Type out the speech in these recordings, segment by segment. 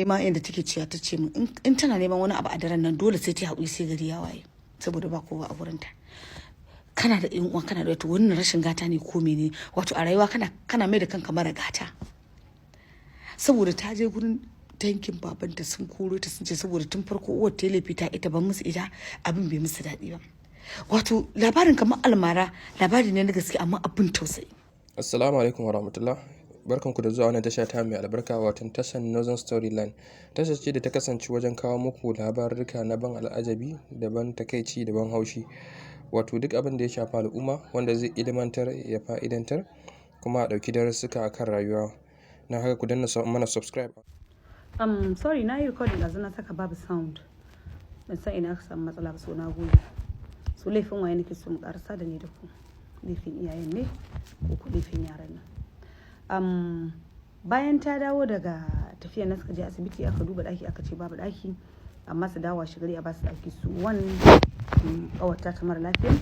nema yadda take ciya ta ce min in tana neman wani abu a daren nan dole sai ta haƙuri sai gari ya waye saboda ba kowa a wurinta. Kana da yan uwa kana da wato wannan rashin gata ne ko mene wato a rayuwa kana mai da kanka mara gata saboda ta je gurin tankin babanta sun koro ta sun ce saboda tun farko uwar ta laifi ta ita ban musu ita abin bai musu daɗi ba. Wato labarin kamar almara labari ne na gaske amma abin tausayi. Assalamu alaikum warahmatullah. Barkanku da zuwa wannan tasha ta mai albarka wato tashar Northern Storyline. Tashar ce da ta kasance wajen kawo muku labarurruka na ban al'ajabi, da ban takaici, da ban haushi. Wato duk abin da ya shafi al'umma wanda zai ilimantar ya fa'idantar kuma a ɗauki darussuka akan rayuwa. Na haka ku danna mana subscribe. Sorry na yi recording yanzu na saka babu sound. Ban san ina aka samu matsala ba so na goyi. So laifin waye nake so mu karasa da ni da ku. Laifin iyayen ne ko laifin yaran nan. Bayan ta dawo daga tafiya na suka je asibiti aka duba daki aka ce babu daki amma su dawo shigari a basu daki su wani kawata ta mara lafiya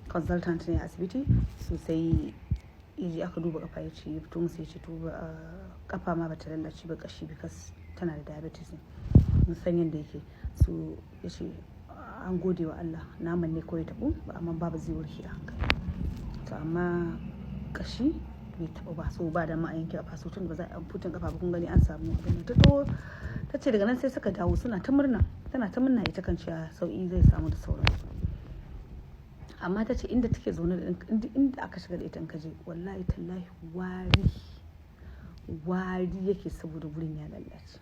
consultant ne a asibiti sosai yaji aka duba kafa ya ce ya fito musu ya ce to kafa ma bata lalace ba kashi because tana da diabetes ne mun san yadda yake so ya ce an gode wa Allah naman ne kawai tabo amma babu zai warke a hankali to amma kashi bai taba ba so ba da ma a yanke a faso tun ba za a amputin kafa ba kun gani an samu abin da ta ce daga nan sai suka dawo tana ta murna ita kan cewa sauki zai samu da sauransu amma ta ce inda take zaune da inda aka shiga da ita ka je wallahi tallahi wari yake saboda gurin ya lalace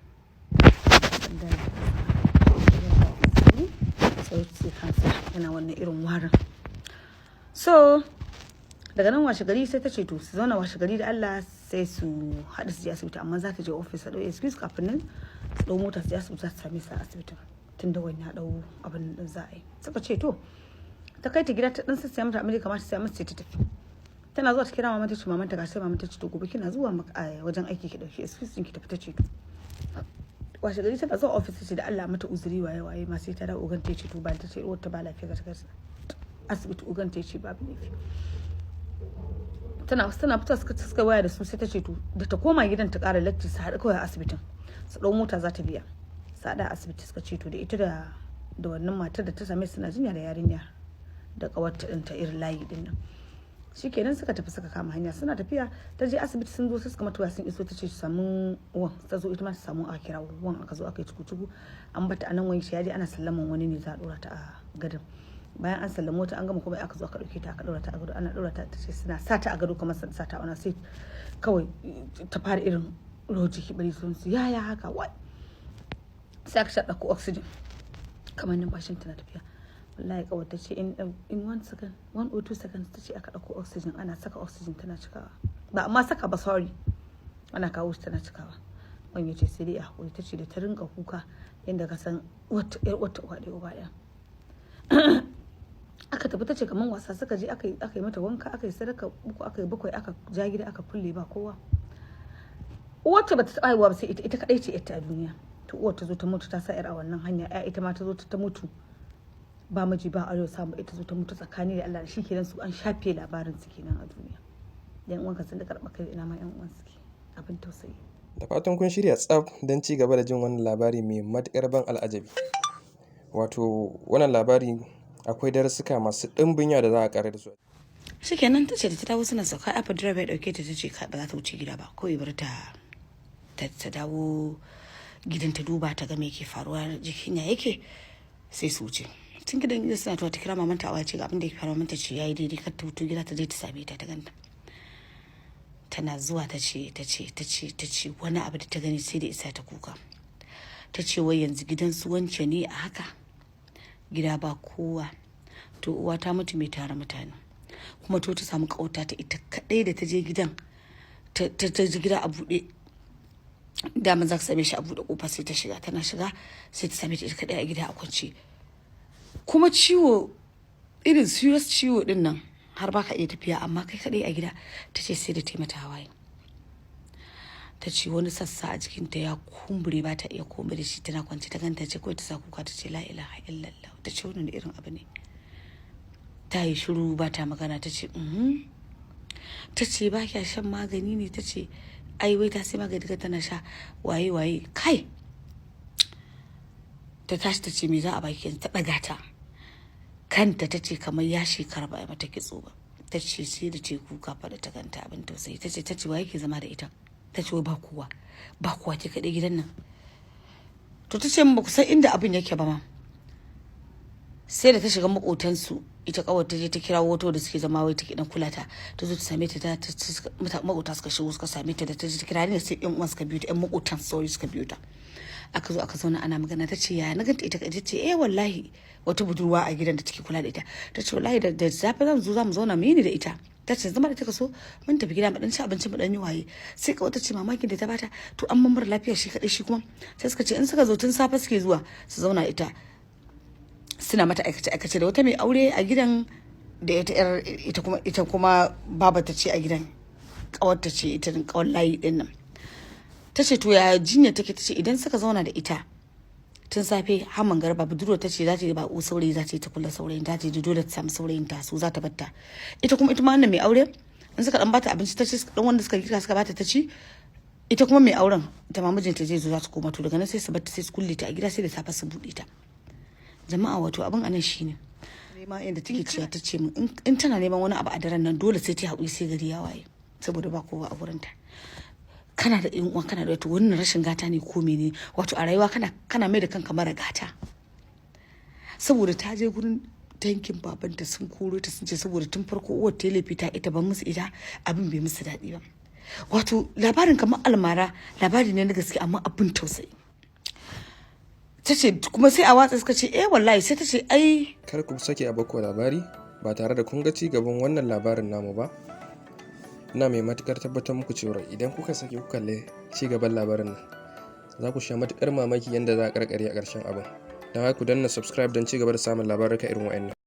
sai kansa yana wannan irin warin so daga nan washe gari sai ta ce to su zauna washe gari da Allah sai su haɗu su je asibiti amma za ta je office a ɗau excuse kafin nan su ɗau mota su je asibiti za su same su a asibitin tun da wani ya ɗau abin da za a yi suka ce to ta kai ta gida ta ɗan sassaya mata abin da kamata sai mata ta tafi tana zuwa ta kira mama ta ce mamanta ga sai mama ta ce to gobe kina zuwa wajen aiki ki ɗauki excuse ɗin ki tafi ta ce to washe gari tana zuwa office ce da Allah mata uzuri waye ma sai ta dawo ugan ta ce to ba ta ce uwar ta ba lafiya ta kai asibiti ugan ta ce babu laifi tana fita suka waya da su sai ta ce to da ta koma gidan ta ƙara lecture su haɗu kawai a asibitin su ɗau mota za ta biya su haɗa asibiti suka ce to da ita da wannan matar da ta same suna jinya da yarinya da ƙawarta ɗin ta irin layi ɗin nan shikenan suka tafi suka kama hanya suna tafiya ta je asibiti sun zo sai suka mata sun iso ta ce su samu wan ta zo ita ma ta samu a kira wan aka zo aka yi cuku an bata anan wani shi ya je ana sallaman wani ne za a ɗora ta a gadon bayan an sallamo ta an gama kuma aka zo aka dauke ta aka daura ta a gado ana daura ta ce suna sata a gado kamar sata ona sai kawai ta fara irin roji kibari sun su yaya haka wai sai aka shaɗa ko oxygen kamar numfashin ta na tafiya wallahi kawai ta ce in 1 second 1 or 2 seconds ta ce aka dauko oxygen ana saka oxygen tana cikawa ba amma saka ba sorry ana kawo shi tana cikawa wani ce sai dai a hakuri ta ce da ta rinka kuka inda ka san wata uwa ɗaya aka tafi ta ce kamar wasa suka je aka yi mata wanka aka yi sadaka uku aka yi bakwai aka ja gida aka kulle ba kowa uwarta bata taɓa haihuwa ba sai ita kadai ce ita a duniya to uwar ta zo ta mutu ta sa yar a wannan hanya ita ma ta zo ta mutu ba miji ba aro samu ita zo ta mutu tsakani da Allah shi kenan su an shafe labarin su kenan a duniya yan uwanka sun da karɓa kai ina ma yan uwan su ke abin tausayi Da fatan kun shirya tsaf don ci gaba da jin wannan labari mai matuƙar ban al'ajabi. Wato wannan labari akwai darussuka masu ɗimbin yawa da za a ƙara da su. Shikenan ta ce da ta dawo suna sauka afa driver ya dauke ta ce ba za ta wuce gida ba kawai bar ta dawo gidan ta duba ta ga me ke faruwa jikin ya yake sai su wuce. Tun gidan suna ta kira mamanta a wace ga abin da yake faruwa mamanta ce yayi daidai kar ta wuce gida ta je ta same ta ganta. Tana zuwa ta ce wani abu da ta gani sai da isa ta kuka. Ta ce wai yanzu gidan su wance ne a haka gida ba kowa to uwa ta mutu mai tara mutane kuma to ta samu kauta ta ita kadai da ta je gidan ta ji gida a bude dama za ka same shi a bude kofa sai ta shiga tana shiga sai ta same ta ita kadai a gida a kwance kuma ciwo irin serious ciwo din nan har baka iya tafiya amma kai kadai a gida ta ce sai da ta mata hawaye ta ce wani sassa a jikinta ya kumbure ba ta iya komai da shi tana kwance ta ganta ce kawai ta sa kuka ta ce la ilaha illallah ta ce wani irin abu ne ta yi shiru ba ta magana ta ce ta ce ba kya shan magani ne ta ce ai wai ta sai magani daga tana sha waye kai ta tashi ta ce me za a baki, ta ɗaga ta kanta ta ce kamar ya shekara ba a mata kitso ba. Ta ce sai da ce kuka faɗa ta kanta abin tausayi. Ta ce wa yake zama da ita? Ta ce ba kowa ke kaɗai gidan nan. To ta ce ba ku san inda abin yake ba ma. Sai da ta shiga makotansu ita kawai ta je ta kira wato da suke zama wai take dan kula ta zo ta same ta makota suka shigo suka same ta da ta je ta kira ne sai yan uwan suka biyo ta yan makotan suka biyo ta. Aka zo aka zauna ana magana. Ta ce ya na ganta ita ce wallahi wata budurwa a gidan da take kula da ita. Ta ce wallahi da zafi za mu zauna mu yi ni da ita. Ta ce zama da ta so mun tafi gida mu dan ci abinci mu dan yi waye. Sai kawai ta ce mamakin da ta bata to an mamar lafiya shi kadai shi kuma sai suka ce in suka zo tun safe suke zuwa su zauna ita suna mata aikace da wata mai aure a gidan da ita kuma baba ta ce a gidan kawar ta ce ita kawar layi din nan. Ta ce to ya jinya take? Ta ce idan suka zauna da ita tun safe har mangarba budurwa ta ce za ta yi bako saurayi za ta yi ta kula saurayin ta ce dole ta samu saurayin ta so za ta batta ita kuma ita ma wannan mai aure in suka dan bata abinci ta ce dan wanda suka girka suka bata ta ci ita kuma mai auren ita ma mijinta zai zo za ta koma to daga nan sai su batta sai su kulle ta a gida sai da safe su bude ta. Jama'a wato abin anan shine ma inda take cewa ta ce in tana neman wani abu a daren nan dole sai ta haƙuri sai gari ya waye saboda ba kowa a wurin ta. Kana da yan uwa kana da wato wannan rashin gata ne ko menene wato a rayuwa kana mai da kanka mara gata saboda ta je gurin tankin babanta sun koro ta sun ce saboda tun farko uwar ta laifi ta ita ban musu ita abin bai musu daɗi ba. Wato labarin kamar almara labari ne na gaske amma abin tausayi. Ta ce kuma sai a watsa suka ce wallahi sai ta ce ai kar ku sake a bako labari ba tare da kun ga ci gaban wannan labarin namu ba. Ina mai matukar tabbatar muku cewa idan kuka sake ku kalle ci gaban labarin nan za ku sha matukar mamaki yadda za a karkare a ƙarshen abin. Don haka ku danna subscribe don ci gaba da samun labaruka irin wa'annan.